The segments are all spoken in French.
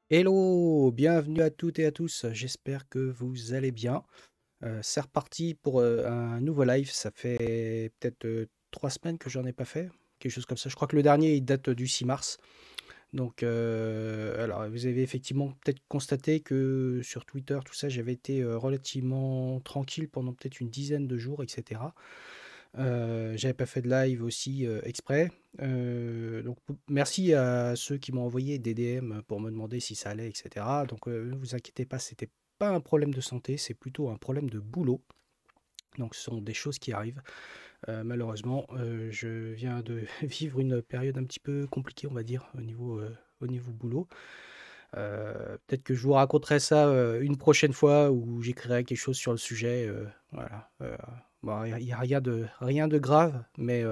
Hello, bienvenue à toutes et à tous. J'espère que vous allez bien. C'est reparti pour un nouveau live. Ça fait peut-être 3 semaines que j'en ai pas fait, quelque chose comme ça. Je crois que le dernier il date du 6 mars. Donc, alors, vous avez effectivement peut-être constaté que sur Twitter, tout ça, j'avais été relativement tranquille pendant peut-être une dizaine de jours, etc. J'avais pas fait de live aussi exprès. Donc merci à ceux qui m'ont envoyé des DM pour me demander si ça allait, etc. Donc ne vous inquiétez pas, c'était pas un problème de santé, c'est plutôt un problème de boulot. Donc ce sont des choses qui arrivent. Malheureusement, je viens de vivre une période un petit peu compliquée, on va dire, au niveau boulot. Peut-être que je vous raconterai ça une prochaine fois où j'écrirai quelque chose sur le sujet. Voilà. Bon, il n'y a rien de grave, mais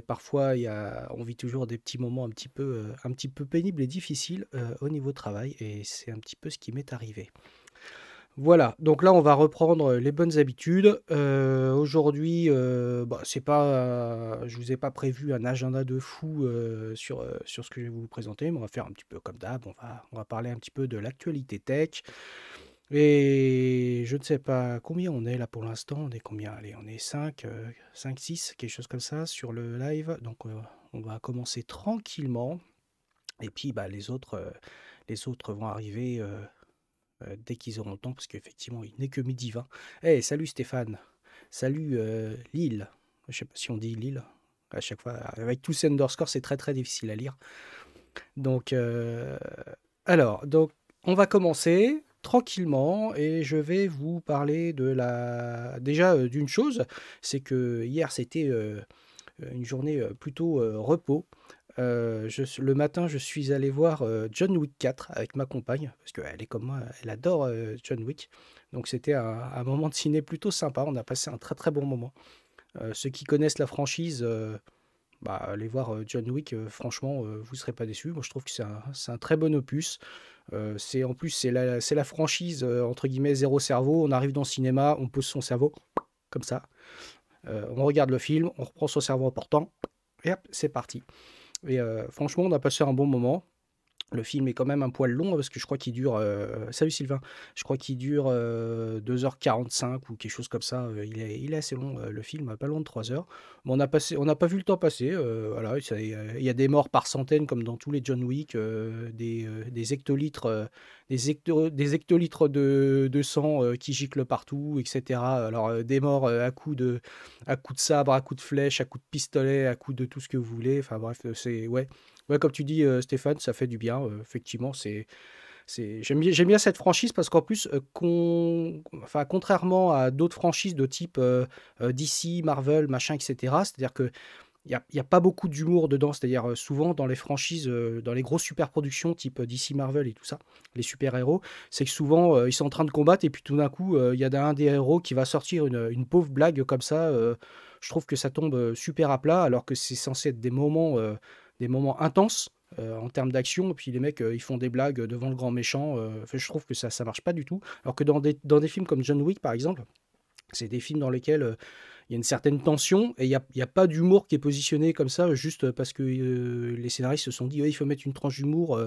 parfois on vit toujours des petits moments un petit peu pénibles et difficiles au niveau de travail, et c'est un petit peu ce qui m'est arrivé. Voilà, donc là on va reprendre les bonnes habitudes. Aujourd'hui, bah, c'est pas, je vous ai pas prévu un agenda de fou sur ce que je vais vous présenter, mais on va faire un petit peu comme d'hab. On va parler un petit peu de l'actualité tech. Et je ne sais pas combien on est là pour l'instant. On est combien? Allez, on est 5, 6, quelque chose comme ça sur le live. Donc on va commencer tranquillement. Et puis bah, les autres vont arriver. Dès qu'ils auront le temps, parce qu'effectivement, il n'est que midi 20. Eh, salut Stéphane, salut Lille. Je sais pas si on dit Lille. À chaque fois, avec tous ces underscores, c'est très très difficile à lire. Donc, donc, on va commencer tranquillement et je vais vous parler déjà d'une chose, c'est que hier c'était une journée plutôt repos. Le matin, je suis allé voir John Wick 4 avec ma compagne, parce qu'elle est comme moi, elle adore John Wick. Donc c'était un moment de ciné plutôt sympa, on a passé un très très bon moment. Ceux qui connaissent la franchise, bah, allez voir John Wick, franchement, vous ne serez pas déçus. Moi je trouve que c'est un très bon opus. En plus, c'est la franchise, entre guillemets, zéro cerveau. On arrive dans le cinéma, on pose son cerveau, comme ça. On regarde le film, on reprend son cerveau important, et hop, c'est parti. Et franchement, on a passé un bon moment. Le film est quand même un poil long parce que je crois qu'il dure. Salut Sylvain, je crois qu'il dure 2h45 ou quelque chose comme ça. Il est assez long, le film, pas loin de 3 heures. Mais on n'a pas vu le temps passer. Voilà, il y a des morts par centaines comme dans tous les John Wick, des hectolitres, des hectolitres de sang qui giclent partout, etc. Alors des morts à coups de sabre, à coups de flèche, à coups de pistolet, à coups de tout ce que vous voulez. Enfin bref, c'est ouais. Ouais, comme tu dis, Stéphane, ça fait du bien. Effectivement, j'aime bien cette franchise parce qu'en plus, enfin, contrairement à d'autres franchises de type DC, Marvel, machin, etc., c'est-à-dire que il y a pas beaucoup d'humour dedans. C'est-à-dire souvent dans les franchises, dans les grosses superproductions type DC, Marvel et tout ça, les super-héros, c'est que souvent ils sont en train de combattre et puis tout d'un coup, il y a un des héros qui va sortir une pauvre blague comme ça. Je trouve que ça tombe super à plat alors que c'est censé être des moments intenses en termes d'action. Et puis les mecs, ils font des blagues devant le grand méchant. Enfin, je trouve que ça marche pas du tout. Alors que dans des films comme John Wick, par exemple, c'est des films dans lesquels il y a une certaine tension et il y a pas d'humour qui est positionné comme ça juste parce que les scénaristes se sont dit ouais, il faut mettre une tranche d'humour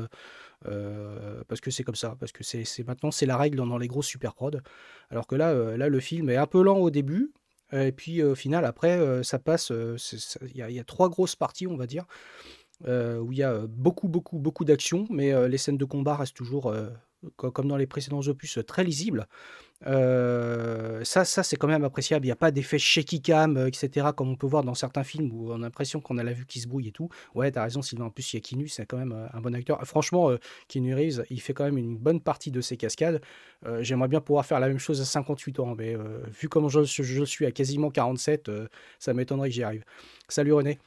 parce que c'est comme ça, parce que maintenant c'est la règle dans les grosses super prod. Alors que là, le film est un peu lent au début. Et puis au final, après, ça passe. Il y a trois grosses parties, on va dire, où il y a beaucoup d'action, mais les scènes de combat restent toujours, comme dans les précédents opus, très lisibles. Ça c'est quand même appréciable. Il y a pas d'effet shaky cam, et cetera, comme on peut voir dans certains films où on a l'impression qu'on a la vue qui se brouille et tout. Ouais, tu as raison Sylvain, en plus il y a Keanu, c'est quand même, un bon acteur. Franchement, Keanu Reeves, il fait quand même une bonne partie de ses cascades. J'aimerais bien pouvoir faire la même chose à 58 ans, mais vu comment je suis à quasiment 47, ça m'étonnerait que j'y arrive. Salut René.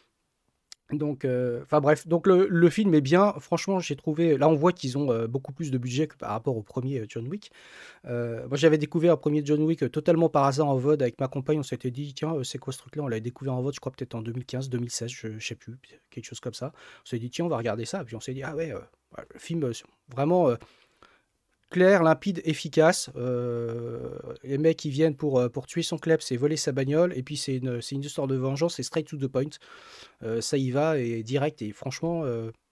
Donc, enfin bref, donc le film est bien. Franchement, j'ai trouvé. Là, on voit qu'ils ont beaucoup plus de budget que par rapport au premier John Wick. Moi, j'avais découvert le premier John Wick totalement par hasard en VOD avec ma compagne. On s'était dit, tiens, c'est quoi ce truc-là? On l'avait découvert en VOD, je crois, peut-être en 2015, 2016, je sais plus, quelque chose comme ça. On s'est dit, tiens, on va regarder ça. Puis on s'est dit, ah ouais, ouais, le film, vraiment clair, limpide, efficace. Les mecs, ils viennent pour tuer son kleps et voler sa bagnole. Et puis, c'est une histoire de vengeance, c'est straight to the point. Ça y va et direct. Et franchement,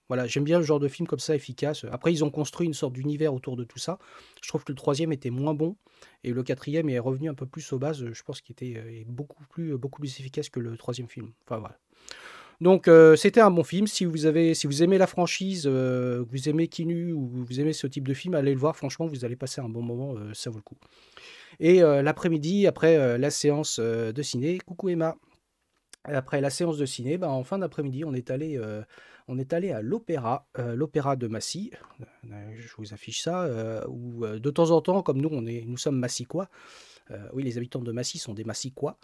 Voilà, j'aime bien le genre de film comme ça, efficace. Après, ils ont construit une sorte d'univers autour de tout ça. Je trouve que le troisième était moins bon et le quatrième est revenu un peu plus aux bases. Je pense qu'il était beaucoup plus efficace que le troisième film. Enfin, voilà. Donc, c'était un bon film. Si vous aimez la franchise, que vous aimez Kinu ou vous aimez ce type de film, allez le voir. Franchement, vous allez passer un bon moment. Ça vaut le coup. Et l'après-midi, après la séance de ciné, coucou Emma. Après la séance de ciné, ben, en fin d'après-midi, on est allé à l'opéra de Massy. Je vous affiche ça. Où de temps en temps, comme nous sommes massicois. Oui, les habitants de Massy sont des massicois.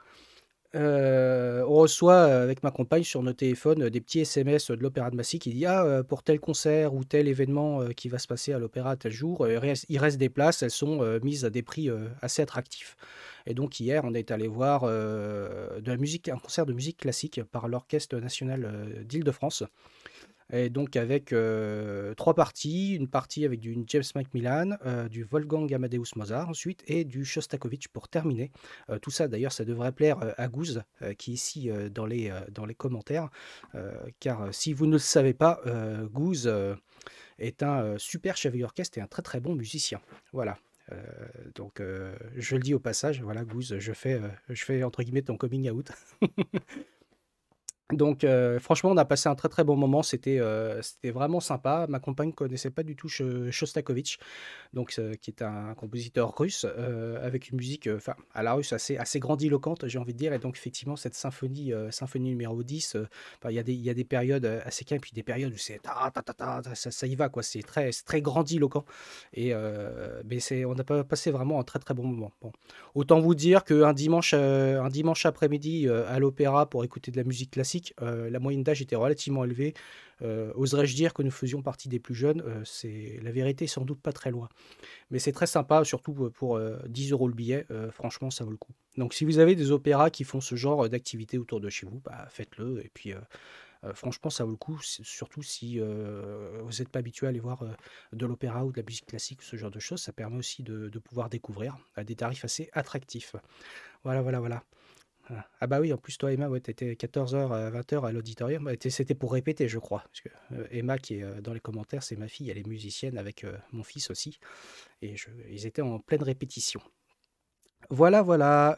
On reçoit avec ma compagne sur nos téléphones des petits SMS de l'Opéra de Massy qui dit ah, pour tel concert ou tel événement qui va se passer à l'Opéra tel jour, il reste des places, elles sont mises à des prix assez attractifs. Et donc hier, on est allé voir de la musique, un concert de musique classique par l'Orchestre national d'Île-de-France. Et donc avec trois parties, une partie avec du James Macmillan, du Wolfgang Amadeus Mozart ensuite et du Shostakovich pour terminer. Tout ça d'ailleurs ça devrait plaire à Gouze qui est ici dans les commentaires, car si vous ne le savez pas, Gouze est un super chef d'orchestre et un très très bon musicien. Voilà. Euh, donc je le dis au passage, voilà Gouze, je fais entre guillemets ton coming out. Donc, franchement, on a passé un très très bon moment. C'était vraiment sympa. Ma compagne connaissait pas du tout Shostakovich, donc qui est un compositeur russe avec une musique, enfin, à la russe assez grandiloquente, j'ai envie de dire. Et donc, effectivement, cette symphonie numéro 10, enfin, il y a des périodes assez calmes, puis des périodes où c'est ta, ta, ta, ta, ta, ça y va, quoi. C'est très grandiloquent. Et mais on a passé vraiment un très très bon moment. Bon. Autant vous dire qu'un un dimanche après-midi à l'opéra pour écouter de la musique classique, la moyenne d'âge était relativement élevée. Oserais-je dire que nous faisions partie des plus jeunes? La vérité est sans doute pas très loin. Mais c'est très sympa, surtout pour 10 euros le billet. Franchement, ça vaut le coup. Donc si vous avez des opéras qui font ce genre d'activité autour de chez vous, bah, faites-le. Et puis franchement, ça vaut le coup, surtout si vous n'êtes pas habitué à aller voir de l'opéra ou de la musique classique, ce genre de choses. Ça permet aussi de pouvoir découvrir à des tarifs assez attractifs. Voilà, voilà, voilà. Ah bah oui, en plus toi Emma, ouais, tu étais 14h à 20h à l'auditorium. Bah, c'était pour répéter, je crois. Parce que Emma, qui est dans les commentaires, c'est ma fille, elle est musicienne avec mon fils aussi. Et ils étaient en pleine répétition. Voilà, voilà.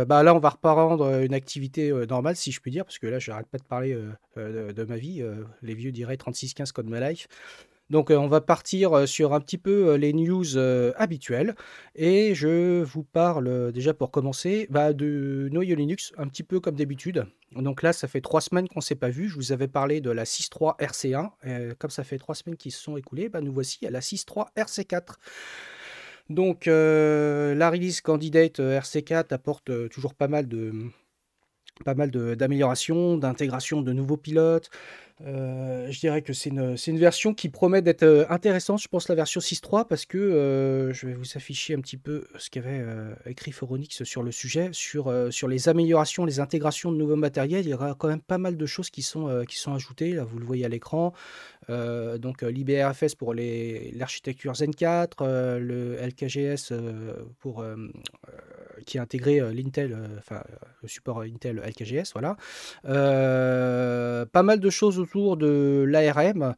Bah là, on va reprendre une activité normale, si je puis dire, parce que là, je n'arrête pas de parler de ma vie. Les vieux diraient 3615 Code My Life. Donc, on va partir sur un petit peu les news habituelles. Et je vous parle déjà pour commencer bah, de Noyau Linux, un petit peu comme d'habitude. Donc là, ça fait 3 semaines qu'on ne s'est pas vu. Je vous avais parlé de la 6.3 RC1. Comme ça fait 3 semaines qui se sont écoulées, bah, nous voici à la 6.3 RC4. Donc, la release candidate RC4 apporte toujours pas mal d'améliorations, d'intégration de nouveaux pilotes. Je dirais que c'est une version qui promet d'être intéressante, je pense, la version 6.3, parce que je vais vous afficher un petit peu ce qu'avait écrit Phoronix sur le sujet, sur les améliorations, les intégrations de nouveaux matériels. Il y aura quand même pas mal de choses qui sont ajoutées. Là, vous le voyez à l'écran. Donc l'IBRFS pour l'architecture Zen 4, le LKGS qui a intégré l'Intel, le support Intel LKGS, voilà. Pas mal de choses autour de l'ARM.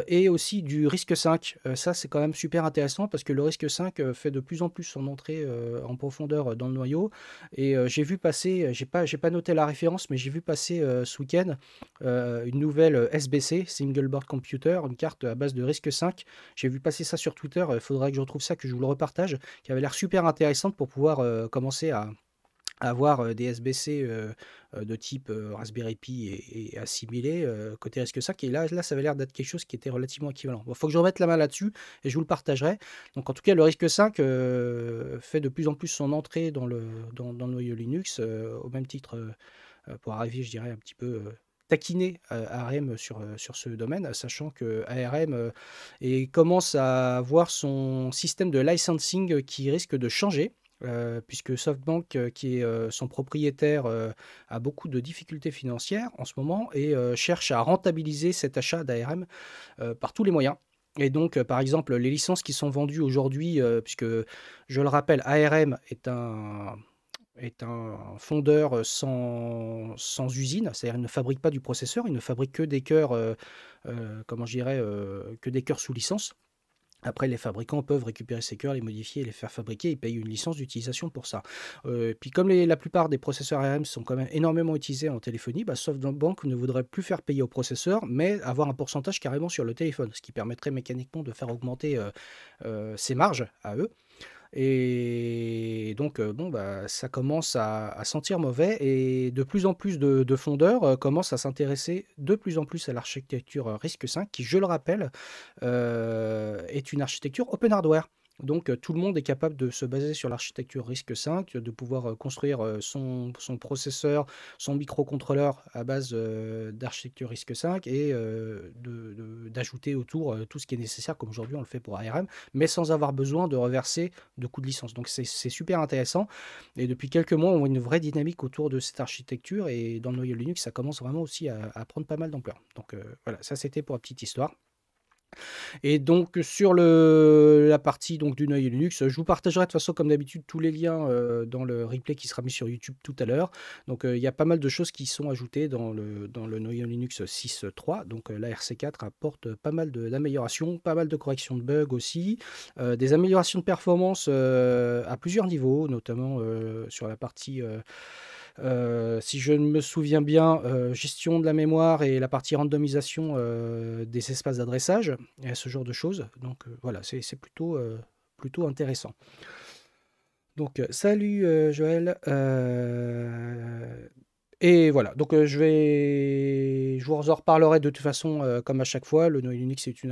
Et aussi du RISC-V. Ça, c'est quand même super intéressant parce que le RISC-V fait de plus en plus son entrée en profondeur dans le noyau. Et j'ai vu passer, j'ai pas noté la référence, mais j'ai vu passer ce week-end une nouvelle SBC, Single Board Computer, une carte à base de RISC-V. J'ai vu passer ça sur Twitter, il faudrait que je retrouve ça, que je vous le repartage, qui avait l'air super intéressante pour pouvoir commencer à avoir des SBC de type Raspberry Pi et assimilés côté RISC-V. Et là, ça avait l'air d'être quelque chose qui était relativement équivalent. Il faut que je remette la main là-dessus et je vous le partagerai. Donc en tout cas, le RISC-V fait de plus en plus son entrée dans le noyau Linux, au même titre pour arriver, je dirais, un petit peu taquiner ARM sur ce domaine, sachant que ARM commence à avoir son système de licensing qui risque de changer. Puisque SoftBank, qui est son propriétaire, a beaucoup de difficultés financières en ce moment et cherche à rentabiliser cet achat d'ARM par tous les moyens. Et donc, par exemple, les licences qui sont vendues aujourd'hui, puisque je le rappelle, ARM est est un fondeur sans usine, c'est-à-dire il ne fabrique pas du processeur, il ne fabrique que des cœurs, comment je dirais, que des cœurs sous licence. Après, les fabricants peuvent récupérer ces cœurs, les modifier et les faire fabriquer. Ils payent une licence d'utilisation pour ça. Puis comme la plupart des processeurs ARM sont quand même énormément utilisés en téléphonie, bah, SoftBank ne voudrait plus faire payer au processeur, mais avoir un pourcentage carrément sur le téléphone, ce qui permettrait mécaniquement de faire augmenter ses marges à eux. Et donc, bon, bah, ça commence à sentir mauvais et de plus en plus de fondeurs commencent à s'intéresser de plus en plus à l'architecture RISC-V, qui, je le rappelle, est une architecture open hardware. Donc, tout le monde est capable de se baser sur l'architecture RISC-V, de pouvoir construire son processeur, son microcontrôleur à base d'architecture RISC-V et d'ajouter autour tout ce qui est nécessaire, comme aujourd'hui on le fait pour ARM, mais sans avoir besoin de reverser de coûts de licence. Donc, c'est super intéressant. Et depuis quelques mois, on voit une vraie dynamique autour de cette architecture et dans le noyau Linux, ça commence vraiment aussi à prendre pas mal d'ampleur. Donc, voilà, ça c'était pour la petite histoire. Et donc sur la partie donc du noyau Linux, je vous partagerai de toute façon comme d'habitude tous les liens dans le replay qui sera mis sur YouTube tout à l'heure. Donc il y a pas mal de choses qui sont ajoutées dans le noyau Linux 6.3. Donc la RC4 apporte pas mal d'améliorations, pas mal de corrections de bugs aussi, des améliorations de performance à plusieurs niveaux, notamment sur la partie si je me souviens bien, gestion de la mémoire et la partie randomisation des espaces d'adressage, et ce genre de choses. Donc voilà, c'est plutôt intéressant. Donc salut Joël. Et voilà, donc je vous en reparlerai de toute façon, comme à chaque fois. Le noyau Linux, c'est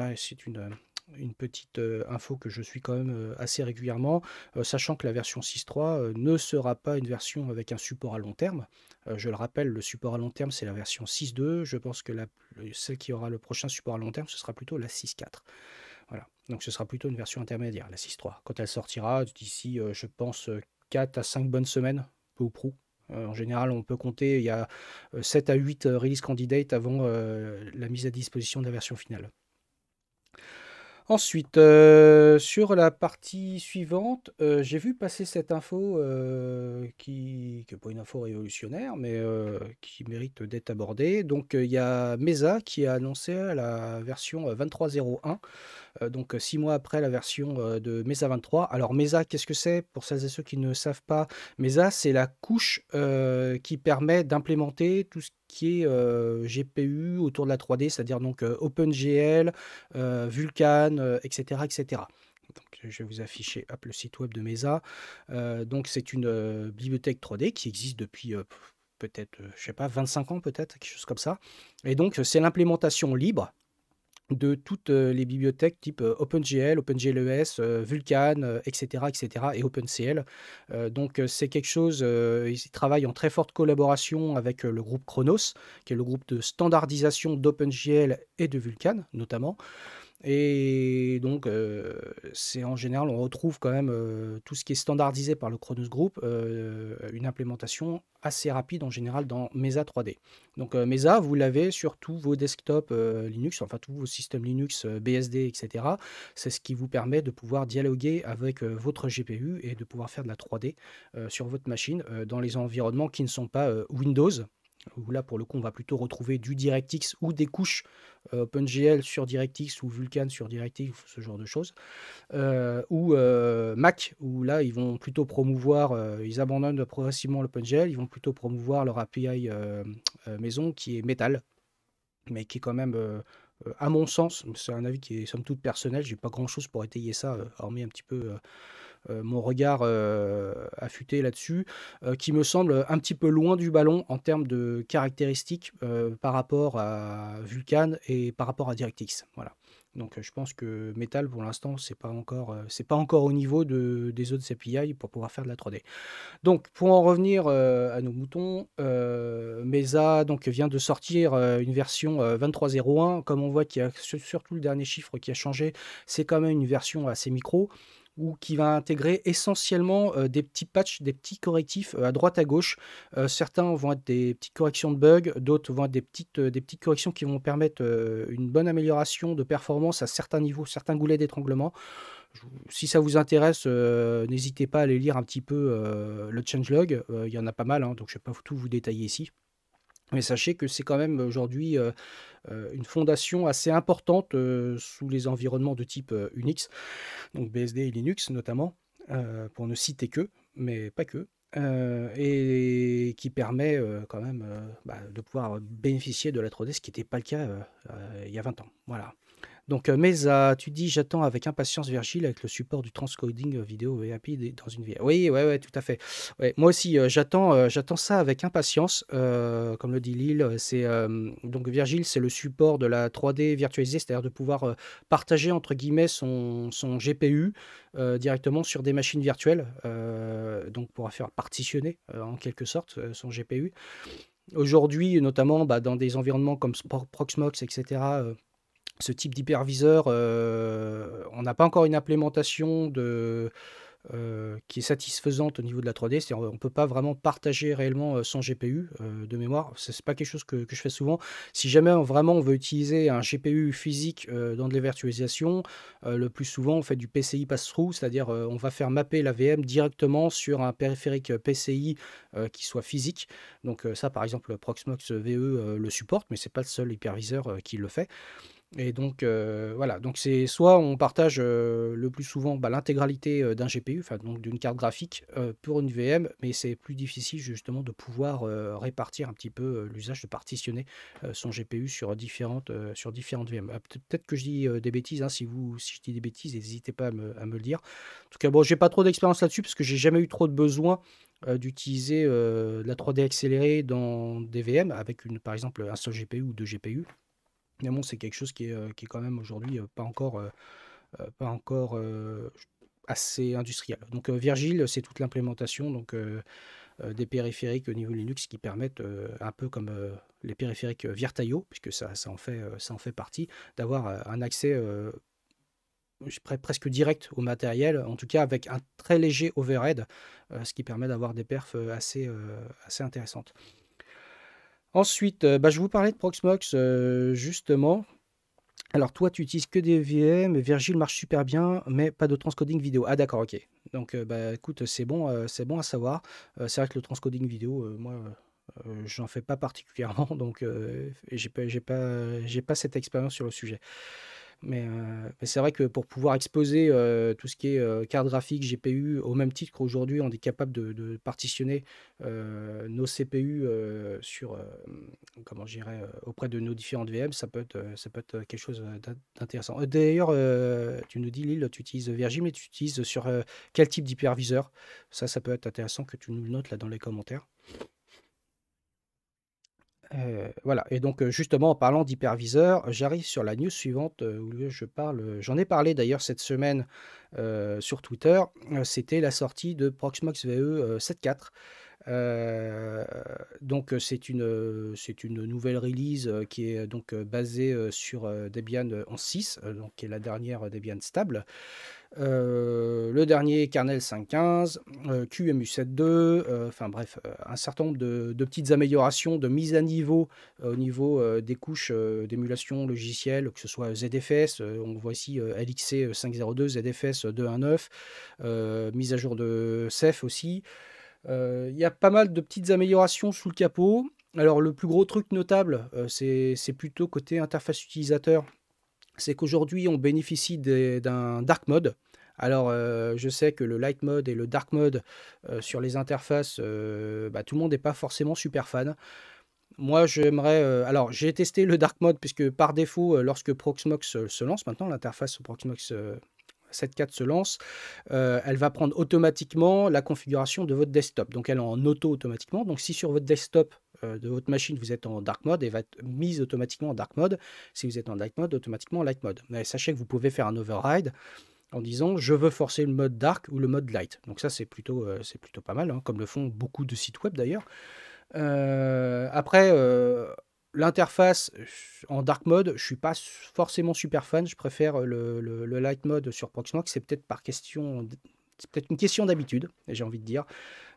une petite info que je suis quand même assez régulièrement, sachant que la version 6.3 ne sera pas une version avec un support à long terme. Je le rappelle, le support à long terme, c'est la version 6.2. Je pense que celle qui aura le prochain support à long terme, ce sera plutôt la 6.4. Voilà, donc ce sera plutôt une version intermédiaire, la 6.3. Quand elle sortira, d'ici, je pense, 4 à 5 bonnes semaines, peu ou prou. En général, on peut compter, il y a 7 à 8 release candidates avant la mise à disposition de la version finale. Ensuite, sur la partie suivante, j'ai vu passer cette info qui n'est pas une info révolutionnaire, mais qui mérite d'être abordée. Donc, il y a Mesa qui a annoncé la version 23.01, donc 6 mois après la version de Mesa 23. Alors Mesa, qu'est-ce que c'est? Pour celles et ceux qui ne savent pas, Mesa, c'est la couche qui permet d'implémenter tout ce qui est GPU autour de la 3D, c'est-à-dire donc OpenGL, Vulkan, etc., etc. Donc, je vais vous afficher le site web de Mesa. Donc c'est une bibliothèque 3D qui existe depuis peut-être, je sais pas, 25 ans peut-être, quelque chose comme ça. Et donc c'est l'implémentation libre de toutes les bibliothèques type OpenGL, OpenGLES, Vulkan, etc., etc., et OpenCL. Donc c'est quelque chose, ils travaillent en très forte collaboration avec le groupe Chronos, qui est le groupe de standardisation d'OpenGL et de Vulkan, notamment. Et donc, c'est en général, on retrouve quand même tout ce qui est standardisé par le Chronos Group, une implémentation assez rapide en général dans Mesa 3D. Donc, Mesa, vous l'avez sur tous vos desktops Linux, enfin tous vos systèmes Linux, BSD, etc. C'est ce qui vous permet de pouvoir dialoguer avec votre GPU et de pouvoir faire de la 3D sur votre machine dans les environnements qui ne sont pas Windows, où là, pour le coup, on va plutôt retrouver du DirectX ou des couches OpenGL sur DirectX ou Vulkan sur DirectX, ce genre de choses. Ou Mac, où là, ils vont plutôt promouvoir, ils abandonnent progressivement l'OpenGL, ils vont plutôt promouvoir leur API maison qui est Metal, mais qui est quand même, à mon sens, c'est un avis qui est somme toute personnel, j'ai pas grand-chose pour étayer ça, hormis un petit peu mon regard affûté là-dessus, qui me semble un petit peu loin du ballon en termes de caractéristiques par rapport à Vulkan et par rapport à DirectX. Voilà. Donc je pense que Metal pour l'instant c'est pas encore au niveau des autres API pour pouvoir faire de la 3D. Donc pour en revenir à nos moutons, Mesa donc vient de sortir une version 23.01. Comme on voit qu'il y a surtout le dernier chiffre qui a changé, c'est quand même une version assez micro, ou qui va intégrer essentiellement des petits patchs, des petits correctifs à droite à gauche. Certains vont être des petites corrections de bugs, d'autres vont être des petites corrections qui vont permettre une bonne amélioration de performance à certains niveaux, certains goulets d'étranglement. Si ça vous intéresse, n'hésitez pas à aller lire un petit peu le changelog. Il y en a pas mal, hein, donc je ne vais pas tout vous détailler ici. Mais sachez que c'est quand même aujourd'hui une fondation assez importante sous les environnements de type Unix, donc BSD et Linux notamment, pour ne citer que, mais pas que, et qui permet quand même de pouvoir bénéficier de la 3D, ce qui n'était pas le cas il y a 20 ans. Voilà. Donc, tu dis, j'attends avec impatience Virgile avec le support du transcoding vidéo et API dans une VM. Oui, ouais, ouais, tout à fait. Ouais, moi aussi, j'attends ça avec impatience. Comme le dit Lille, donc Virgile, c'est le support de la 3D virtualisée, c'est-à-dire de pouvoir partager entre guillemets son GPU directement sur des machines virtuelles. Donc, pourra faire partitionner en quelque sorte son GPU. Aujourd'hui, notamment dans des environnements comme Proxmox, etc. Ce type d'hyperviseur, on n'a pas encore une implémentation qui est satisfaisante au niveau de la 3D. C'est-à-dire, on ne peut pas vraiment partager réellement son GPU de mémoire. Ce n'est pas quelque chose que je fais souvent. Si jamais vraiment on veut utiliser un GPU physique dans de la virtualisation, le plus souvent on fait du PCI pass-through, c'est-à-dire on va faire mapper la VM directement sur un périphérique PCI qui soit physique. Donc ça, par exemple, Proxmox VE le supporte, mais ce n'est pas le seul hyperviseur qui le fait. Et donc, voilà, donc c'est soit on partage le plus souvent l'intégralité d'un GPU, enfin donc d'une carte graphique pour une VM, mais c'est plus difficile justement de pouvoir répartir un petit peu l'usage de partitionner son GPU sur différentes VM. Peut-être que je dis des bêtises, hein, si je dis des bêtises, n'hésitez pas à me le dire. En tout cas, bon, j'ai pas trop d'expérience là-dessus parce que j'ai jamais eu trop de besoin d'utiliser la 3D accélérée dans des VM avec par exemple un seul GPU ou deux GPU. Mais bon, c'est quelque chose qui est quand même aujourd'hui pas encore assez industriel. Donc Virgile, c'est toute l'implémentation des périphériques au niveau Linux qui permettent, un peu comme les périphériques Virtaio, puisque ça en fait partie, d'avoir un accès presque direct au matériel, en tout cas avec un très léger overhead, ce qui permet d'avoir des perfs assez intéressantes. Ensuite, je vous parlais de Proxmox justement. Alors toi, tu utilises que des VM, Virgile marche super bien, mais pas de transcoding vidéo. Ah d'accord, ok. Donc écoute, c'est bon à savoir. C'est vrai que le transcoding vidéo, moi, j'en fais pas particulièrement, donc j'ai pas cette expérience sur le sujet. Mais c'est vrai que pour pouvoir exposer tout ce qui est carte graphique, GPU, au même titre qu'aujourd'hui, on est capable de partitionner nos CPU comment je dirais, auprès de nos différentes VM, ça peut être quelque chose d'intéressant. D'ailleurs, tu nous dis, Lille, tu utilises Virgile, mais tu utilises sur quel type d'hyperviseur? Ça peut être intéressant que tu nous le notes là dans les commentaires. Voilà, et donc justement en parlant d'hyperviseur, j'arrive sur la news suivante où j'en ai parlé d'ailleurs cette semaine sur Twitter. C'était la sortie de Proxmox VE 7.4. Donc c'est une nouvelle release qui est donc basée sur Debian 11.6, donc qui est la dernière Debian stable. Le dernier kernel 5.15, QEMU 7.2, enfin bref, un certain nombre de petites améliorations, de mise à niveau au niveau des couches d'émulation logicielle, que ce soit ZFS, on voit ici LXC 5.02, ZFS 2.1.9, mise à jour de Ceph aussi. Il y a pas mal de petites améliorations sous le capot. Alors le plus gros truc notable, c'est plutôt côté interface utilisateur. C'est qu'aujourd'hui, on bénéficie d'un dark mode. Alors, je sais que le light mode et le dark mode sur les interfaces, tout le monde n'est pas forcément super fan. Moi, j'aimerais. Alors, j'ai testé le dark mode puisque par défaut, lorsque Proxmox se lance maintenant, l'interface Proxmox 7.4 se lance, elle va prendre automatiquement la configuration de votre desktop. Donc, elle est en auto automatiquement. Donc, si sur votre desktop de votre machine, vous êtes en dark mode, elle va être mise automatiquement en dark mode. Si vous êtes en light mode, automatiquement en light mode. Mais sachez que vous pouvez faire un override en disant je veux forcer le mode dark ou le mode light. Donc ça, c'est plutôt pas mal, hein, comme le font beaucoup de sites web d'ailleurs. Après, l'interface en dark mode, je suis pas forcément super fan. Je préfère le light mode sur Proxmox. C'est peut-être c'est peut-être une question d'habitude, j'ai envie de dire.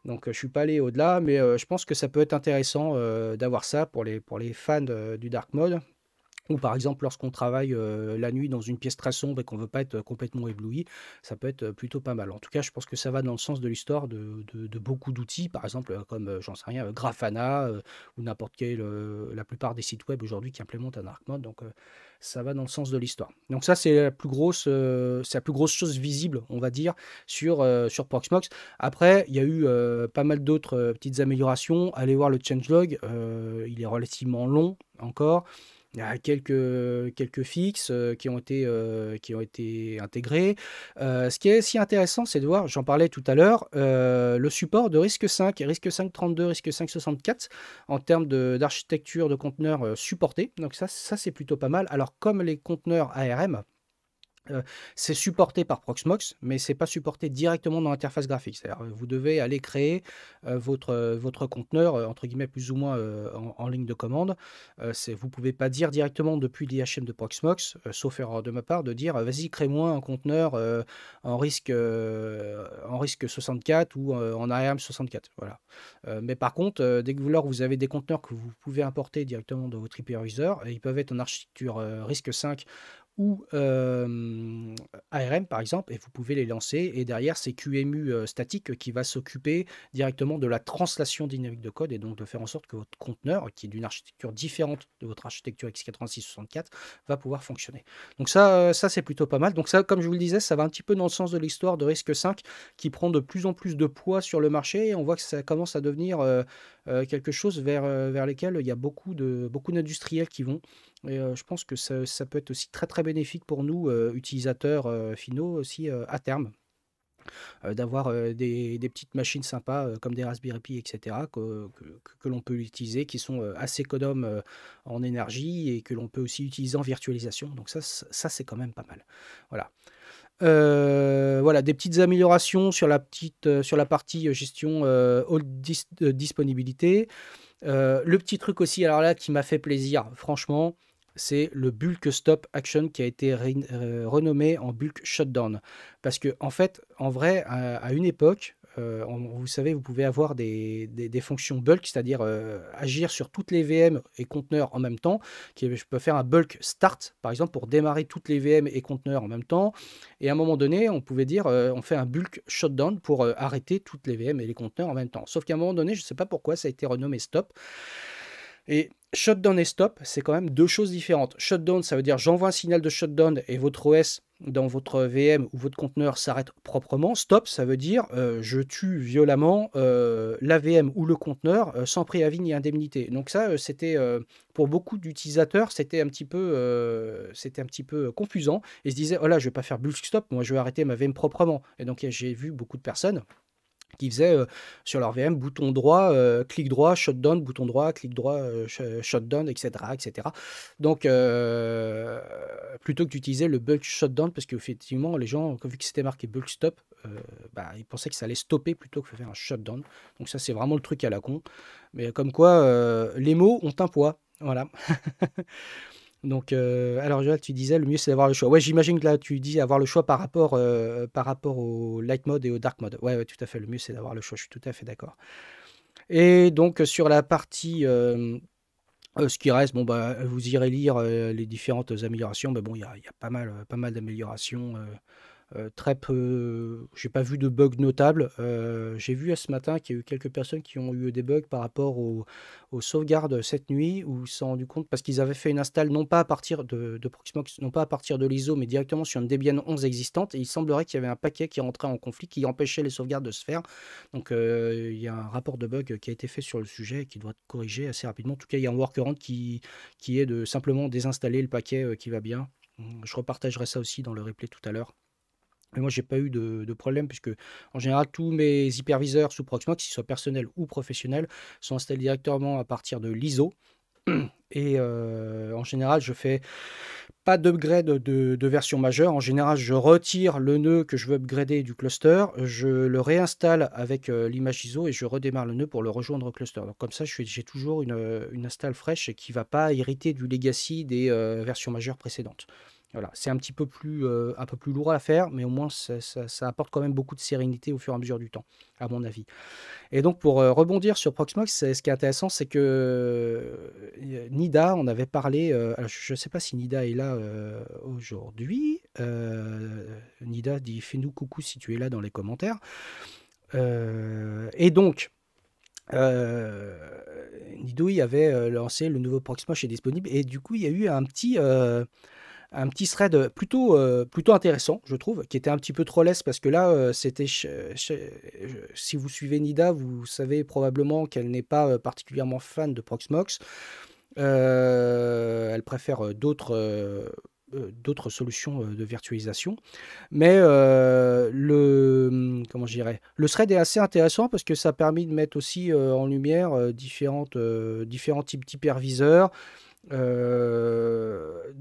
Donc je suis pas allé au-delà, mais je pense que ça peut être intéressant d'avoir ça pour les fans du dark mode. Ou par exemple, lorsqu'on travaille la nuit dans une pièce très sombre et qu'on ne veut pas être complètement ébloui, ça peut être plutôt pas mal. En tout cas, je pense que ça va dans le sens de l'histoire de beaucoup d'outils, par exemple, comme, j'en sais rien, Grafana, ou n'importe quel, la plupart des sites web aujourd'hui qui implémentent un dark mode. Donc, ça va dans le sens de l'histoire. Donc ça, c'est la plus grosse chose visible, on va dire, sur Proxmox. Après, il y a eu pas mal d'autres petites améliorations. Allez voir le changelog, il est relativement long encore. Il y a quelques fixes qui ont été intégrés. Ce qui est si intéressant, c'est de voir, j'en parlais tout à l'heure, le support de RISC-V, RISC-V 32, RISC-V 64, en termes d'architecture de conteneurs supportés. Donc ça c'est plutôt pas mal. Alors, comme les conteneurs ARM, c'est supporté par Proxmox, mais c'est pas supporté directement dans l'interface graphique. C'est-à-dire, vous devez aller créer votre conteneur, entre guillemets, plus ou moins en ligne de commande. Vous pouvez pas dire directement depuis l'IHM de Proxmox, sauf erreur de ma part, de dire vas-y, crée-moi un conteneur en risque 64 ou en ARM 64. Voilà. Mais par contre, dès que vous avez des conteneurs que vous pouvez importer directement de votre hyperviseur, ils peuvent être en architecture RISC-V ou ARM par exemple, et vous pouvez les lancer, et derrière c'est QEMU statique qui va s'occuper directement de la translation dynamique de code, et donc de faire en sorte que votre conteneur, qui est d'une architecture différente de votre architecture x86-64, va pouvoir fonctionner. Donc ça c'est plutôt pas mal. Donc ça, comme je vous le disais, ça va un petit peu dans le sens de l'histoire de RISC-V qui prend de plus en plus de poids sur le marché, et on voit que ça commence à devenir quelque chose vers lesquels il y a beaucoup d'industriels qui vont. Et je pense que ça peut être aussi très très bénéfique pour nous, utilisateurs finaux aussi, à terme, d'avoir des petites machines sympas comme des Raspberry Pi, etc., que l'on peut utiliser, qui sont assez économes en énergie et que l'on peut aussi utiliser en virtualisation. Donc ça c'est quand même pas mal. Voilà. Voilà, des petites améliorations sur sur la partie gestion disponibilité. Le petit truc aussi, alors là, qui m'a fait plaisir, franchement, c'est le bulk stop action qui a été renommé en bulk shutdown. Parce que, en fait, en vrai, à une époque, vous savez, vous pouvez avoir des fonctions bulk, c'est-à-dire agir sur toutes les VM et conteneurs en même temps. Je peux faire un bulk start, par exemple, pour démarrer toutes les VM et conteneurs en même temps. Et à un moment donné, on pouvait dire, on fait un bulk shutdown pour arrêter toutes les VM et les conteneurs en même temps. Sauf qu'à un moment donné, je ne sais pas pourquoi, ça a été renommé stop. Et shutdown et stop, c'est quand même deux choses différentes. Shutdown, ça veut dire j'envoie un signal de shutdown et votre OS dans votre VM ou votre conteneur s'arrête proprement. Stop, ça veut dire je tue violemment la VM ou le conteneur sans préavis ni indemnité. Donc ça, c'était pour beaucoup d'utilisateurs, c'était un petit peu confusant. Ils se disaient, oh là, je vais pas faire bulk stop, moi je vais arrêter ma VM proprement. Et donc j'ai vu beaucoup de personnes qui faisaient sur leur VM bouton droit, clic droit, shutdown, bouton droit, clic droit, shutdown, etc., etc. Donc, plutôt que d'utiliser le bulk shutdown, parce qu'effectivement, les gens, vu que c'était marqué bulk stop, ils pensaient que ça allait stopper plutôt que de faire un shutdown. Donc ça, c'est vraiment le truc à la con. Mais comme quoi, les mots ont un poids. Voilà. Donc, alors Joël, tu disais le mieux c'est d'avoir le choix. Ouais, j'imagine que là tu dis avoir le choix par rapport au light mode et au dark mode. Ouais, ouais, tout à fait. Le mieux c'est d'avoir le choix. Je suis tout à fait d'accord. Et donc sur la partie, ce qui reste, bon vous irez lire les différentes améliorations. Mais bon, il y a pas mal d'améliorations. Très peu, j'ai pas vu de bugs notables. J'ai vu ce matin qu'il y a eu quelques personnes qui ont eu des bugs par rapport aux sauvegardes cette nuit, où ils se sont rendus compte parce qu'ils avaient fait une install non pas à partir de Proxmox, non pas à partir de l'ISO, mais directement sur une Debian 11 existante. Et il semblerait qu'il y avait un paquet qui rentrait en conflit, qui empêchait les sauvegardes de se faire. Donc il y a un rapport de bug qui a été fait sur le sujet et qui doit être corrigé assez rapidement. En tout cas, il y a un workaround qui est de simplement désinstaller le paquet qui va bien. Je repartagerai ça aussi dans le replay tout à l'heure. Mais moi, j'ai pas eu de problème puisque, en général, tous mes hyperviseurs sous Proxmox, qu'ils soient personnels ou professionnels, sont installés directement à partir de l'ISO. Et en général, je fais pas d'upgrade de version majeure. En général, je retire le nœud que je veux upgrader du cluster, je le réinstalle avec l'image ISO et je redémarre le nœud pour le rejoindre au cluster. Donc comme ça, j'ai toujours une install fraîche qui ne va pas hériter du legacy des versions majeures précédentes. Voilà, c'est un peu plus lourd à faire, mais au moins ça apporte quand même beaucoup de sérénité au fur et à mesure du temps, à mon avis. Et donc pour rebondir sur Proxmox, ce qui est intéressant, c'est que Nida, on avait parlé, alors je ne sais pas si Nida est là aujourd'hui. Nida, fais-nous coucou si tu es là dans les commentaires. Et donc, Nidouille avait lancé le nouveau Proxmox est disponible, et du coup, il y a eu un petit thread plutôt intéressant, je trouve, qui était un petit peu trollesque parce que là, si vous suivez Nida, vous savez probablement qu'elle n'est pas particulièrement fan de Proxmox. Elle préfère d'autres solutions de virtualisation. Mais comment je dirais, le thread est assez intéressant parce que ça a permis de mettre aussi en lumière différents types d'hyperviseurs,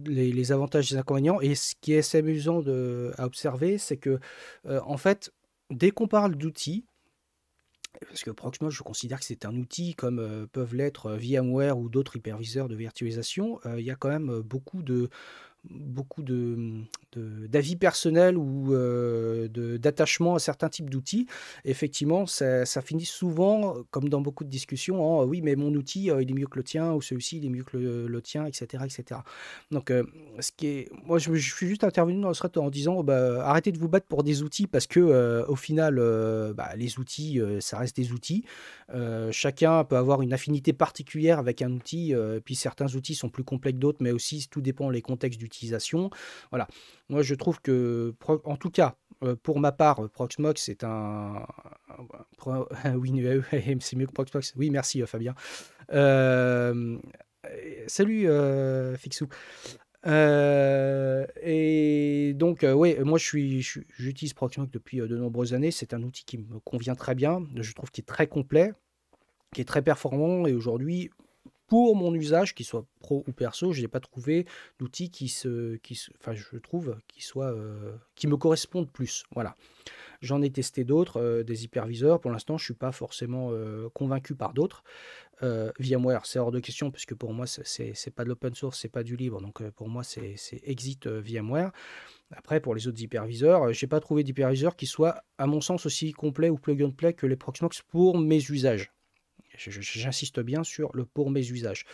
les avantages et les inconvénients. Et ce qui est assez amusant à observer, c'est que, en fait, dès qu'on parle d'outils, parce que Proxmox, je considère que c'est un outil comme peuvent l'être VMware ou d'autres hyperviseurs de virtualisation, il y a quand même d'avis personnels ou d'attachement à certains types d'outils. Effectivement, ça finit souvent, comme dans beaucoup de discussions, en oui, mais mon outil, il est mieux que le tien, ou celui-ci, il est mieux que le tien, etc., etc. Donc, moi, je suis juste intervenu dans le thread en disant, bah, arrêtez de vous battre pour des outils, parce que au final, bah, les outils, ça reste des outils. Chacun peut avoir une affinité particulière avec un outil, puis certains outils sont plus complets que d'autres, mais aussi tout dépend des contextes d'utilisation. Voilà. Moi, je trouve que, en tout cas, pour ma part, Proxmox, c'est oui, c'est mieux que Proxmox. Oui, merci Fabien. Salut Fixou. Et donc, ouais, moi j'utilise Proxmox depuis de nombreuses années. C'est un outil qui me convient très bien. Je trouve qu'il est très complet, qui est très performant. Et aujourd'hui, pour mon usage, qu'il soit pro ou perso, je n'ai pas trouvé d'outil enfin, je trouve, qui me correspondent plus. Voilà. J'en ai testé d'autres, des hyperviseurs. Pour l'instant, je ne suis pas forcément convaincu par d'autres. VMware, c'est hors de question, puisque pour moi, c'est pas de l'open source, c'est pas du libre. Donc, pour moi, c'est exit VMware. Après, pour les autres hyperviseurs, je n'ai pas trouvé d'hyperviseur qui soit, à mon sens, aussi complet ou plug and play que les Proxmox pour mes usages. J'insiste bien sur le pour mes usages.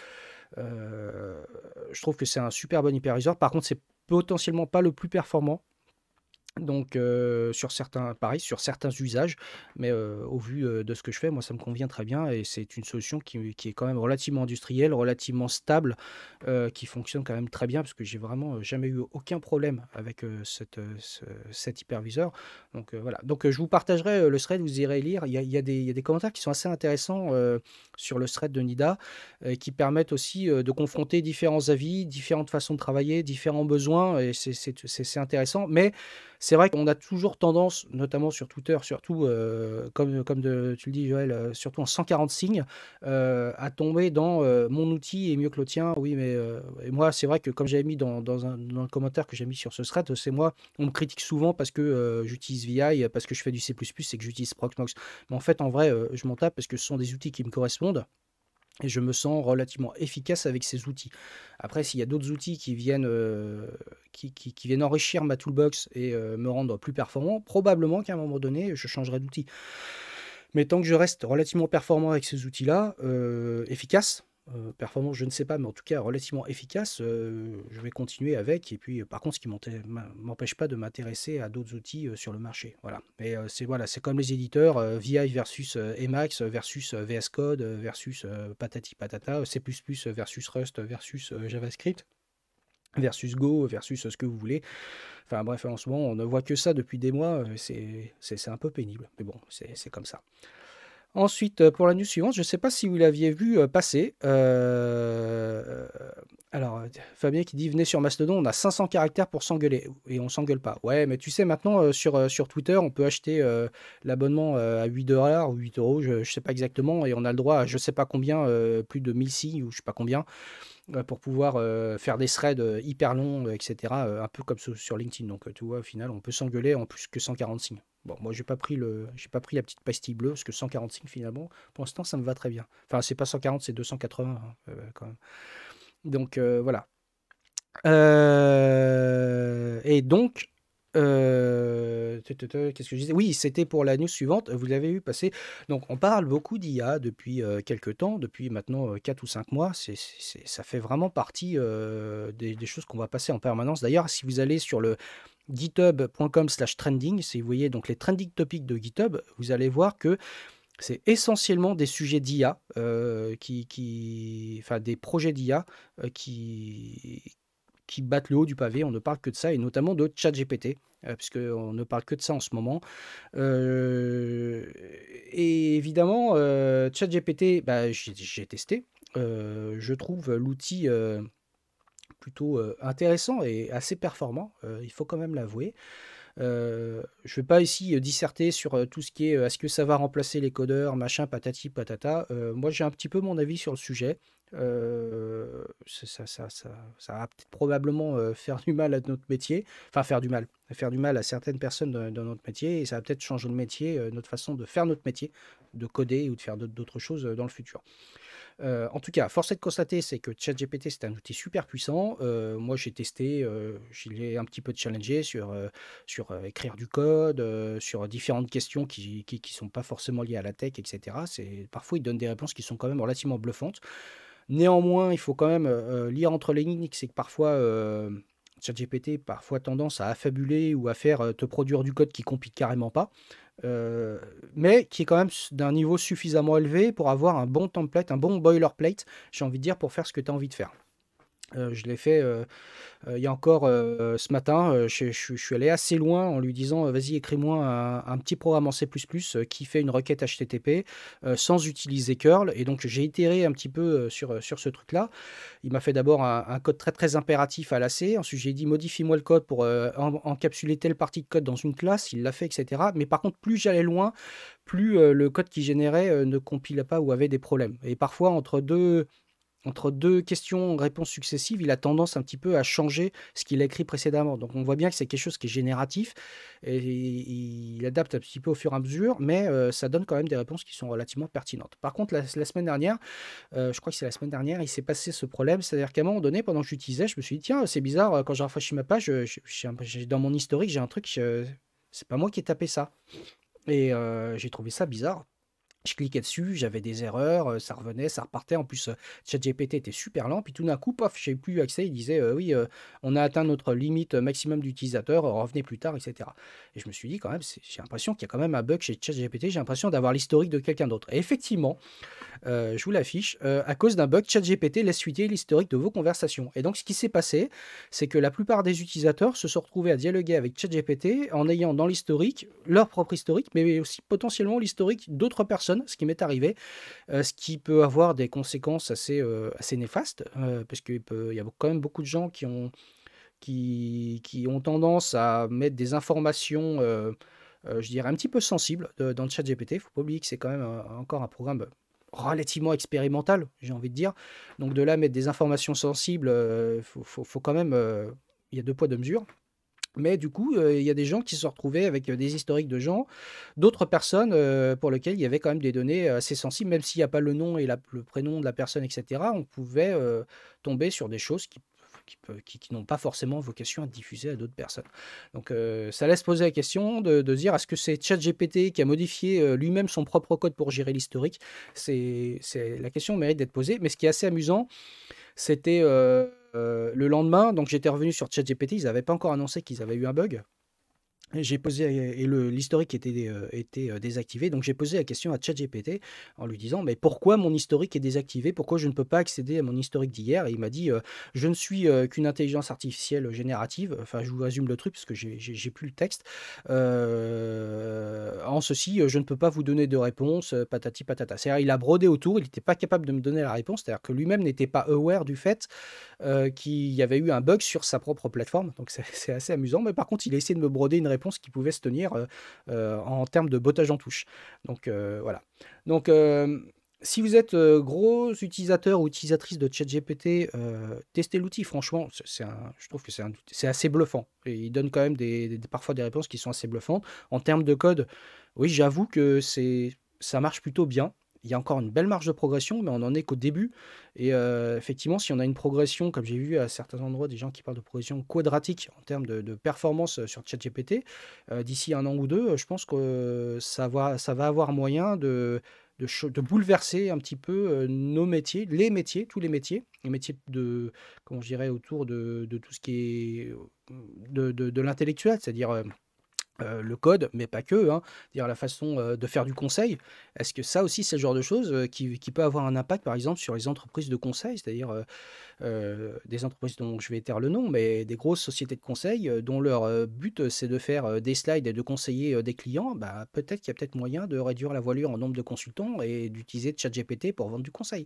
Je trouve que c'est un super bon hyperviseur. Par contre, c'est potentiellement pas le plus performant. Donc, sur certains usages, mais au vu de ce que je fais, moi, ça me convient très bien, et c'est une solution qui est quand même relativement industrielle, relativement stable, qui fonctionne quand même très bien, parce que j'ai vraiment jamais eu aucun problème avec cet hyperviseur. Donc, voilà. Donc, je vous partagerai le thread, vous irez lire. Il y a des commentaires qui sont assez intéressants sur le thread de Nida, qui permettent aussi de confronter différents avis, différentes façons de travailler, différents besoins, et c'est intéressant. Mais c'est vrai qu'on a toujours tendance, notamment sur Twitter, surtout, comme tu le dis Joël, surtout en 140 signes, à tomber dans mon outil est mieux que le tien. Oui, mais et moi, c'est vrai que comme j'avais mis dans le commentaire que j'ai mis sur ce thread, c'est moi, on me critique souvent parce que j'utilise VI, parce que je fais du C++ et que j'utilise Proxmox. Mais en fait, en vrai, je m'en tape parce que ce sont des outils qui me correspondent. Et je me sens relativement efficace avec ces outils. Après, s'il y a d'autres outils qui viennent enrichir ma toolbox et me rendre plus performant, probablement qu'à un moment donné, je changerai d'outil. Mais tant que je reste relativement performant avec ces outils-là, efficace, performant, je ne sais pas, mais en tout cas relativement efficace, je vais continuer avec. Et puis, par contre, ce qui m'empêche pas de m'intéresser à d'autres outils sur le marché. Voilà. Mais c'est comme les éditeurs, VI versus Emacs versus VS Code versus patati patata, C++ versus Rust versus JavaScript versus Go versus ce que vous voulez. Enfin bref, en ce moment, on ne voit que ça depuis des mois. C'est un peu pénible. Mais bon, c'est comme ça. Ensuite, pour la news suivante, je ne sais pas si vous l'aviez vu passer. Alors, Fabien qui dit venez sur Mastodon, on a 500 caractères pour s'engueuler. Et on s'engueule pas. Ouais, mais tu sais, maintenant, sur Twitter, on peut acheter l'abonnement à 8$ ou 8 €, je ne sais pas exactement, et on a le droit à je ne sais pas combien, plus de 1000 signes ou je ne sais pas combien, pour pouvoir faire des threads hyper longs, etc. Un peu comme sur LinkedIn. Donc, tu vois, au final, on peut s'engueuler en plus que 140 signes. Bon, moi, j'ai pas pris la petite pastille bleue, parce que 140 signes, finalement, pour l'instant, ça me va très bien. Enfin, c'est pas 140, c'est 280, hein, quand même. Donc, voilà. Et donc, Qu'est-ce que je disais? Oui, c'était pour la news suivante. Vous l'avez vu passer. Donc, on parle beaucoup d'IA depuis quelques temps, depuis maintenant 4 ou 5 mois. Ça fait vraiment partie des choses qu'on va passer en permanence. D'ailleurs, si vous allez sur le github.com/trending, si vous voyez donc les trending topics de GitHub, vous allez voir que c'est essentiellement des sujets d'IA, enfin des projets d'IA qui battent le haut du pavé. On ne parle que de ça, et notamment de ChatGPT, puisqu'on ne parle que de ça en ce moment. Et évidemment, ChatGPT, bah, j'ai testé. Je trouve l'outil plutôt intéressant et assez performant, il faut quand même l'avouer. Je ne vais pas ici disserter sur tout ce qui est est-ce que ça va remplacer les codeurs, machin, patati patata. Moi, j'ai un petit peu mon avis sur le sujet. Ça va peut-être probablement faire du mal à notre métier, enfin faire du mal à certaines personnes dans notre métier, et ça va peut-être changer le métier, notre façon de faire notre métier, de coder ou de faire d'autres choses dans le futur. En tout cas, force est de constater, c'est que ChatGPT, c'est un outil super puissant. Moi, j'ai testé, je l'ai un petit peu challengé sur écrire du code, sur différentes questions qui sont pas forcément liées à la tech, etc. Parfois, il donne des réponses qui sont quand même relativement bluffantes. Néanmoins, il faut quand même lire entre les lignes, c'est que parfois, ChatGPT parfois tendance à affabuler ou à faire te produire du code qui complique carrément pas, mais qui est quand même d'un niveau suffisamment élevé pour avoir un bon template, un bon boilerplate, j'ai envie de dire, pour faire ce que tu as envie de faire. Je l'ai fait il y a encore ce matin. Je suis allé assez loin en lui disant vas-y, écris-moi un petit programme en C++ qui fait une requête HTTP sans utiliser curl. Et donc, j'ai itéré un petit peu sur ce truc-là. Il m'a fait d'abord un code très très impératif à la C. Ensuite, j'ai dit modifie-moi le code pour encapsuler telle partie de code dans une classe. Il l'a fait, etc. Mais par contre, plus j'allais loin, plus le code qu'il générait ne compilait pas ou avait des problèmes. Et parfois, entre deux questions-réponses successives, il a tendance un petit peu à changer ce qu'il a écrit précédemment. Donc on voit bien que c'est quelque chose qui est génératif, et il adapte un petit peu au fur et à mesure, mais ça donne quand même des réponses qui sont relativement pertinentes. Par contre, la semaine dernière, je crois que c'est la semaine dernière, il s'est passé ce problème, c'est-à-dire qu'à un moment donné, pendant que j'utilisais, je me suis dit, tiens, c'est bizarre, quand j'ai rafraîchi ma page, dans mon historique, j'ai un truc, c'est pas moi qui ai tapé ça. Et j'ai trouvé ça bizarre. Je cliquais dessus, j'avais des erreurs, ça revenait, ça repartait. En plus, ChatGPT était super lent. Puis tout d'un coup, paf, j'ai plus accès. Il disait oui, on a atteint notre limite maximum d'utilisateurs, revenez plus tard, etc. Et je me suis dit quand même, j'ai l'impression qu'il y a quand même un bug chez ChatGPT. J'ai l'impression d'avoir l'historique de quelqu'un d'autre. Et effectivement, je vous l'affiche, à cause d'un bug, ChatGPT laisse fuiter l'historique de vos conversations. Et donc, ce qui s'est passé, c'est que la plupart des utilisateurs se sont retrouvés à dialoguer avec ChatGPT en ayant dans l'historique leur propre historique, mais aussi potentiellement l'historique d'autres personnes, ce qui m'est arrivé, ce qui peut avoir des conséquences assez néfastes, parce qu'il y a quand même beaucoup de gens qui ont tendance à mettre des informations, je dirais, un petit peu sensibles dans le ChatGPT. Il ne faut pas oublier que c'est quand même encore un programme relativement expérimental, j'ai envie de dire. Donc de là, mettre des informations sensibles, faut quand même... il y a deux poids, deux mesures. Mais du coup, il y a des gens qui se sont retrouvés avec des historiques de gens, d'autres personnes pour lesquelles il y avait quand même des données assez sensibles, même s'il n'y a pas le nom et le prénom de la personne, etc. On pouvait tomber sur des choses qui n'ont pas forcément vocation à être diffusées à d'autres personnes. Donc ça laisse poser la question de dire, est-ce que c'est ChatGPT qui a modifié lui-même son propre code pour gérer l'historique? La question mérite d'être posée. Mais ce qui est assez amusant, c'était le lendemain, donc j'étais revenu sur ChatGPT, ils n'avaient pas encore annoncé qu'ils avaient eu un bug. J'ai posé, et l'historique était désactivé, donc j'ai posé la question à ChatGPT en lui disant mais pourquoi mon historique est désactivé, pourquoi je ne peux pas accéder à mon historique d'hier, et il m'a dit je ne suis qu'une intelligence artificielle générative, enfin je vous résume le truc parce que j'ai plus le texte, en ceci je ne peux pas vous donner de réponse, patati patata. C'est-à-dire il a brodé autour, il n'était pas capable de me donner la réponse, c'est-à-dire que lui-même n'était pas aware du fait qu'il y avait eu un bug sur sa propre plateforme, donc c'est assez amusant, mais par contre il a essayé de me broder une réponse qui pouvait se tenir en termes de bottage en touche. Donc voilà. Donc si vous êtes gros utilisateur ou utilisatrice de ChatGPT, testez l'outil. Franchement, je trouve que c'est assez bluffant. Et il donne quand même parfois des réponses qui sont assez bluffantes. En termes de code, oui, j'avoue que ça marche plutôt bien. il y a encore une belle marge de progression, mais on n'en est qu'au début. Et effectivement, si on a une progression, comme j'ai vu à certains endroits, des gens qui parlent de progression quadratique en termes de performance sur ChatGPT, d'ici un an ou deux, je pense que ça va avoir moyen de bouleverser un petit peu nos métiers, tous les métiers comment je dirais, autour de tout ce qui est de l'intellectuel, c'est-à-dire le code, mais pas que, hein, dire la façon de faire du conseil. Est-ce que ça aussi, c'est le genre de choses qui peut avoir un impact, par exemple, sur les entreprises de conseil, c'est-à-dire des entreprises dont je vais taire le nom, mais des grosses sociétés de conseil dont leur but, c'est de faire des slides et de conseiller des clients, bah, peut-être qu'il y a peut-être moyen de réduire la voilure en nombre de consultants et d'utiliser ChatGPT pour vendre du conseil.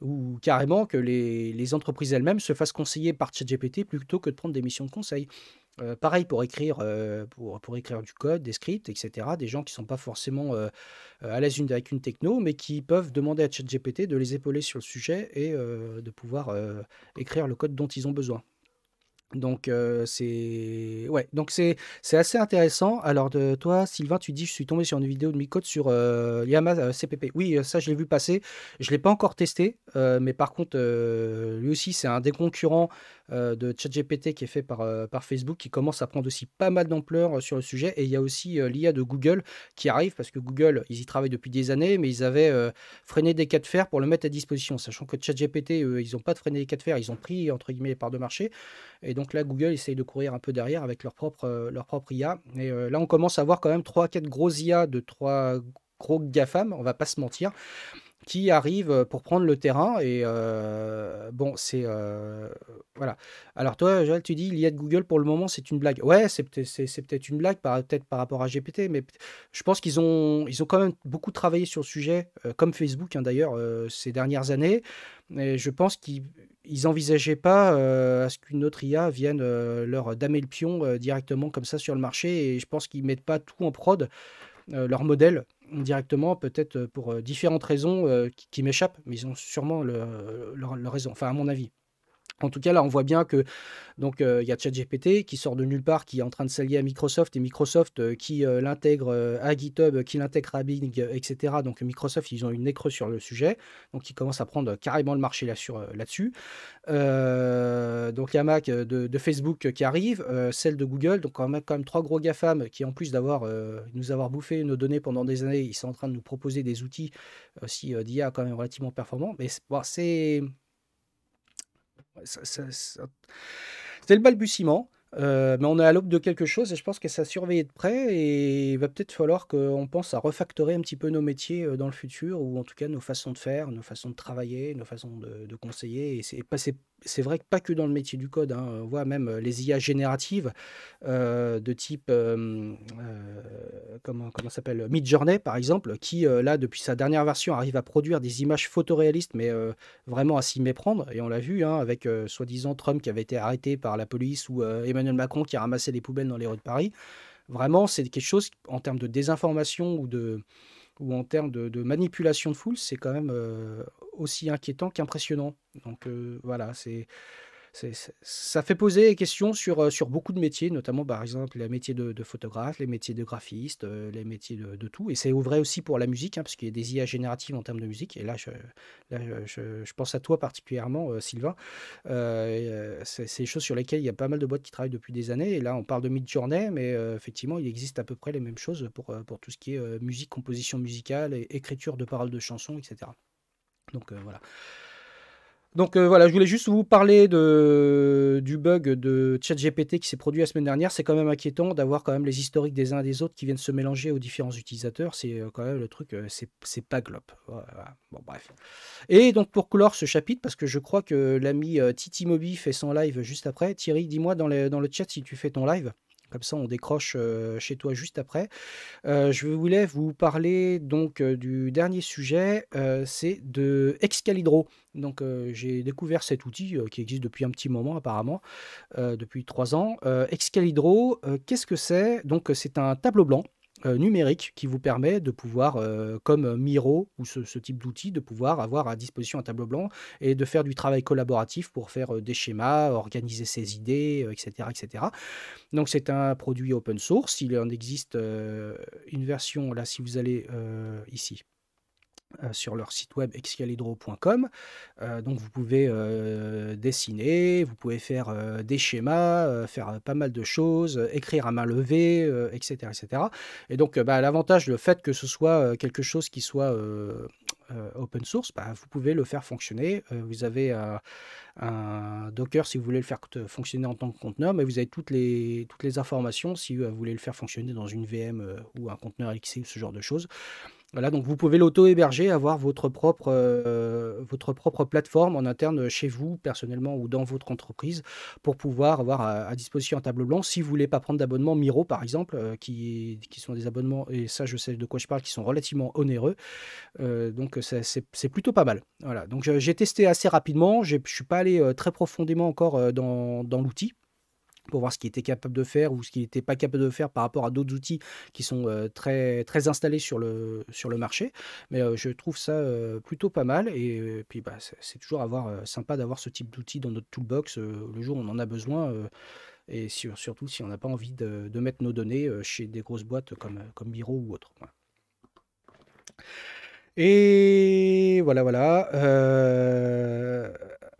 Ou carrément que les entreprises elles-mêmes se fassent conseiller par ChatGPT plutôt que de prendre des missions de conseil. Pareil pour écrire du code, des scripts, etc. Des gens qui ne sont pas forcément à l'aise avec une techno, mais qui peuvent demander à ChatGPT de les épauler sur le sujet et de pouvoir écrire le code dont ils ont besoin. Donc c'est assez intéressant. Alors toi, Sylvain, tu dis: «Je suis tombé sur une vidéo de Micode sur, Llama, CPP». Oui, ça je l'ai vu passer. Je l'ai pas encore testé, mais par contre, lui aussi, c'est un des concurrents, de ChatGPT qui est fait par Facebook, qui commence à prendre aussi pas mal d'ampleur, sur le sujet. Et il y a aussi, l'IA de Google qui arrive, parce que Google, ils y travaillent depuis des années, mais ils avaient, freiné des cas de fer pour le mettre à disposition. Sachant que ChatGPT, eux, ils ont pas freiné les cas de fer, ils ont pris, entre guillemets, «les parts de marché». Et donc là, Google essaye de courir un peu derrière avec leur propre IA. Et là, on commence à voir quand même 3-4 gros IA de 3 gros GAFAM, on va pas se mentir, qui arrivent pour prendre le terrain. Et bon, voilà. Alors toi, Joël, tu dis l'IA de Google pour le moment, c'est une blague. Ouais, c'est peut-être une blague, peut-être par rapport à GPT, mais je pense qu'ils ont quand même beaucoup travaillé sur le sujet, comme Facebook, hein, d'ailleurs, ces dernières années. Et je pense qu'ils n'envisageaient pas à ce qu'une autre IA vienne leur damer le pion directement comme ça sur le marché. Et je pense qu'ils mettent pas tout en prod, leur modèle directement, peut-être pour différentes raisons qui m'échappent, mais ils ont sûrement leur raison, enfin à mon avis. En tout cas, là, on voit bien que donc il y a ChatGPT qui sort de nulle part, qui est en train de s'allier à Microsoft, et Microsoft qui l'intègre à GitHub, qui l'intègre à Bing, etc. Donc Microsoft, ils ont une nez creux sur le sujet, donc ils commencent à prendre carrément le marché là-dessus. Donc il y a Mac de Facebook qui arrive, celle de Google, donc quand même trois gros GAFAM qui, en plus nous avoir bouffé nos données pendant des années, ils sont en train de nous proposer des outils aussi d'IA quand même relativement performants. Mais c'est le balbutiement, mais on est à l'aube de quelque chose et je pense que ça a surveillé de près. Et il va peut-être falloir qu'on pense à refactorer un petit peu nos métiers dans le futur, ou en tout cas nos façons de faire, nos façons de travailler, nos façons de conseiller. Et c'est vrai que pas que dans le métier du code, hein, on voit même les IA génératives de type, comment ça s'appelle, Midjourney par exemple, qui là, depuis sa dernière version, arrive à produire des images photoréalistes, mais vraiment à s'y méprendre. Et on l'a vu, hein, avec soi-disant Trump qui avait été arrêté par la police, ou Emmanuel Macron qui a ramassé les poubelles dans les rues de Paris. Vraiment, c'est quelque chose en termes de désinformation ou en termes de manipulation de foule, c'est quand même aussi inquiétant qu'impressionnant. Donc voilà, ça fait poser des questions sur beaucoup de métiers, notamment par exemple les métiers de photographe, les métiers de graphiste, les métiers de tout. Et c'est vrai aussi pour la musique, hein, parce qu'il y a des IA génératives en termes de musique. Et là, je pense à toi particulièrement, Sylvain. C'est des choses sur lesquelles il y a pas mal de boîtes qui travaillent depuis des années. Et là, on parle de Midjourney, mais effectivement, il existe à peu près les mêmes choses pour tout ce qui est musique, composition musicale, et écriture de paroles de chansons, etc. Donc voilà. Donc voilà, je voulais juste vous parler du bug de ChatGPT qui s'est produit la semaine dernière. C'est quand même inquiétant d'avoir quand même les historiques des uns et des autres qui viennent se mélanger aux différents utilisateurs. C'est quand même le truc, c'est pas glop. Voilà. Bon, bref. Et donc pour clore ce chapitre, parce que je crois que l'ami Titi Moby fait son live juste après. Thierry, dis-moi dans le chat si tu fais ton live. Comme ça, on décroche chez toi juste après. Je voulais vous parler donc du dernier sujet, c'est de Excalibro. Donc j'ai découvert cet outil qui existe depuis un petit moment apparemment, depuis 3 ans. Excalibro, qu'est-ce que c'est? Donc c'est un tableau blanc numérique qui vous permet de pouvoir, comme Miro ou ce type d'outil, de pouvoir avoir à disposition un tableau blanc et de faire du travail collaboratif pour faire des schémas, organiser ses idées, etc., etc. Donc c'est un produit open source. Il en existe une version, là si vous allez ici, sur leur site web excalibro.com. Donc vous pouvez dessiner, vous pouvez faire des schémas, faire pas mal de choses, écrire à main levée, etc., etc. Et donc l'avantage, le fait que ce soit quelque chose qui soit open source, vous pouvez le faire fonctionner. Vous avez un Docker si vous voulez le faire fonctionner en tant que conteneur, mais vous avez toutes les informations si vous voulez le faire fonctionner dans une VM ou un conteneur LXC ou ce genre de choses. Voilà, donc vous pouvez l'auto-héberger, avoir votre propre plateforme en interne chez vous, personnellement ou dans votre entreprise, pour pouvoir avoir à disposition un tableau blanc. Si vous ne voulez pas prendre d'abonnement Miro, par exemple, qui sont des abonnements, et ça je sais de quoi je parle, qui sont relativement onéreux, donc c'est plutôt pas mal. Voilà, donc j'ai testé assez rapidement, je ne suis pas allé très profondément encore dans l'outil, pour voir ce qu'il était capable de faire ou ce qu'il n'était pas capable de faire par rapport à d'autres outils qui sont très, très installés sur le marché. Mais je trouve ça plutôt pas mal. Et puis c'est toujours sympa d'avoir ce type d'outil dans notre toolbox le jour où on en a besoin. Et surtout si on n'a pas envie de mettre nos données chez des grosses boîtes comme Miro ou autre. Voilà. Et voilà, voilà.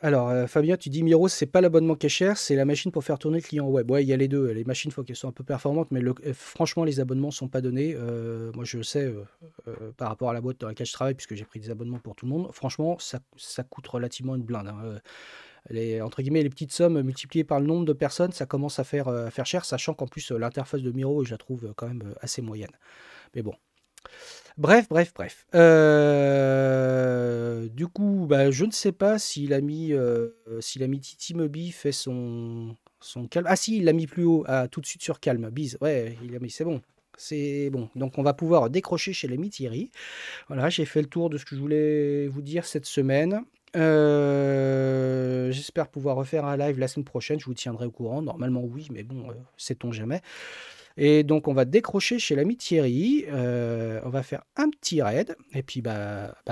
Alors, Fabien, tu dis Miro, c'est pas l'abonnement qui est cher, c'est la machine pour faire tourner le client web. Ouais, il y a les deux. Les machines, il faut qu'elles soient un peu performantes, mais franchement, les abonnements sont pas donnés. Moi, je le sais par rapport à la boîte dans laquelle je travaille, puisque j'ai pris des abonnements pour tout le monde. Franchement, ça coûte relativement une blinde. Hein. Entre guillemets, les petites sommes multipliées par le nombre de personnes, ça commence à faire cher, sachant qu'en plus, l'interface de Miro, je la trouve quand même assez moyenne. Mais bon. Bref, bref, bref. Du coup, je ne sais pas s'il a mis Titimobi fait son calme. Ah si, il l'a mis plus haut, tout de suite sur calme. Bise, ouais, il a mis, c'est bon. C'est bon. Donc on va pouvoir décrocher chez l'ami Thierry. Voilà, j'ai fait le tour de ce que je voulais vous dire cette semaine. J'espère pouvoir refaire un live la semaine prochaine. Je vous tiendrai au courant. Normalement, oui, mais bon, sait-on jamais. Et donc, on va décrocher chez l'ami Thierry. On va faire un petit raid. Et puis,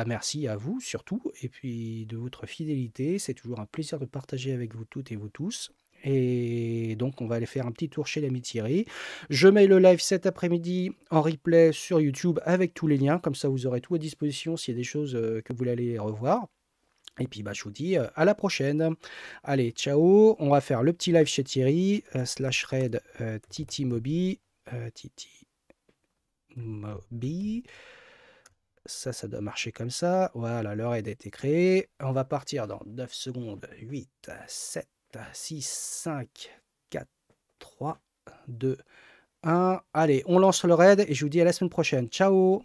merci à vous surtout. Et puis, de votre fidélité. C'est toujours un plaisir de partager avec vous toutes et vous tous. Et donc, on va aller faire un petit tour chez l'ami Thierry. Je mets le live cet après-midi en replay sur YouTube avec tous les liens. Comme ça, vous aurez tout à disposition s'il y a des choses que vous voulez aller revoir. Et puis je vous dis à la prochaine. Allez, ciao. On va faire le petit live chez Thierry, /raid Titimobi. Titimobi. Ça doit marcher comme ça. Voilà, le raid a été créé. On va partir dans 9 secondes. 8, 7, 6, 5, 4, 3, 2, 1. Allez, on lance le raid et je vous dis à la semaine prochaine. Ciao.